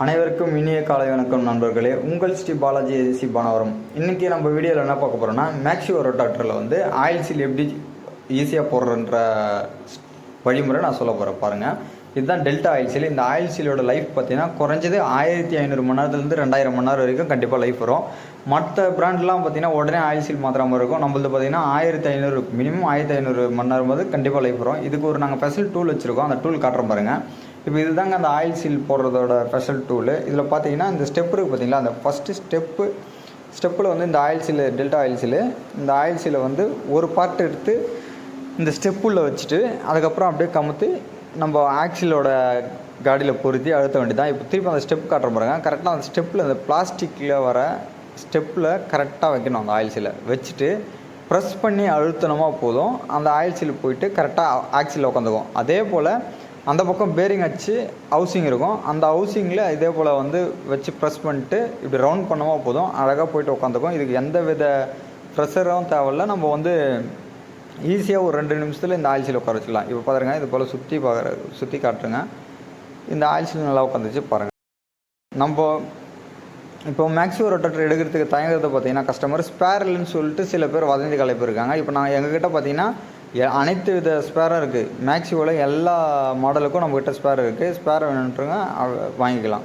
அனைவருக்கும் இனிய காலை வணக்கம் நண்பர்களே. உங்கள் ஸ்ரீ பாலாஜி ஏஜென்சி பானவரம். இன்றைக்கி நம்ம வீடியோவில் என்ன பார்க்க போகிறோம்னா, மேக்ஸிவோ ரொட்டாட்டரில் வந்து ஆயில் சீல் எப்படி ஈஸியாக போடுறன்ற வழிமுறை நான் சொல்ல போகிறேன். பாருங்கள், இதுதான் டெல்டா ஆயில் சீல். இந்த ஆயில் சீலோட லைஃப் பார்த்தீங்கன்னா குறைஞ்சது 1500 மணி நேரத்துலேருந்து 2000 மணி நேரம் வரைக்கும் கண்டிப்பாக லைஃப் வரும். மற்ற பிராண்ட்லாம் பார்த்தீங்கன்னா உடனே ஆயில் சீல் மாத்திர மாதிரி இருக்கும். நம்மளது பார்த்தீங்கன்னா 1500 மினிமம் 1500 மணி நேரம் போது கண்டிப்பாக லைஃப் வரும். இதுக்கு ஒரு நாங்கள் ஸ்பெஷல் டூல் வச்சுருக்கோம். அந்த டூல் காட்டுறோம் பாருங்கள். இப்போ இதுதாங்க அந்த ஆயில் சீல் போடுறதோட ஸ்பெஷல் டூலு. இதில் பார்த்தீங்கன்னா இந்த ஸ்டெப் இருக்குது பார்த்தீங்களா, அந்த ஃபஸ்ட்டு ஸ்டெப்பில் வந்து இந்த oil seal, delta oil seal, இந்த ஆயில் சீலை வந்து ஒரு பார்ட் எடுத்து இந்த ஸ்டெப்புள்ள வச்சுட்டு அதுக்கப்புறம் அப்படியே கமுத்து நம்ம ஆக்சிலோட காடியில் பொருத்தி அழுத்த வேண்டியதான். இப்போ திருப்பி அந்த ஸ்டெப் காட்டுற பாருங்க. கரெக்டாக அந்த ஸ்டெப்பில் அந்த பிளாஸ்டிக்கில் வர ஸ்டெப்பில் கரெக்டாக வைக்கணும். அந்த ஆயில் சீலை வச்சுட்டு ப்ரெஸ் பண்ணி அழுத்தணுமா போதும், அந்த ஆயில் சீல் போயிட்டு கரெக்டாக ஆக்சிலில் உட்காந்துக்கும். அதே போல் அந்த பக்கம் பேரிங் வச்சு ஹவுசிங் இருக்கும். அந்த ஹவுசிங்கில் இதே போல் வந்து வச்சு ப்ரெஸ் பண்ணிட்டு இப்படி ரவுண்ட் பண்ணமா போதும், அழகாக போயிட்டு உட்காந்துக்கும். இதுக்கு எந்த வித ப்ரெஷரும் தேவையில்ல. நம்ம வந்து ஈஸியாக ஒரு 2 நிமிஷத்தில் இந்த ஆயில் சீல் உட்கார வச்சுக்கலாம். இப்போ பாருங்கள், இது போல் சுற்றி காட்டுருங்க. இந்த ஆயில் சீல் நல்லா உட்காந்துச்சு பாருங்கள். நம்ம இப்போ மேக்ஸிவோ ரொட்டாட்டர் எடுக்கிறதுக்கு தயங்குறத பார்த்தீங்கன்னா கஸ்டமர் ஸ்பேர் இல்லைன்னு சொல்லிட்டு சில பேர் வதந்தி கலைப்பு இருக்காங்க. இப்போ நான் எங்ககிட்ட பார்த்தீங்கன்னா அனைத்து வித ஸ்பேரும் இருக்குது. மேக்ஸிவோவில் எல்லா மாடலுக்கும் நம்மக்கிட்ட ஸ்பேர் இருக்குது. ஸ்பேர் வேணுன்றவங்க வாங்கிக்கலாம்.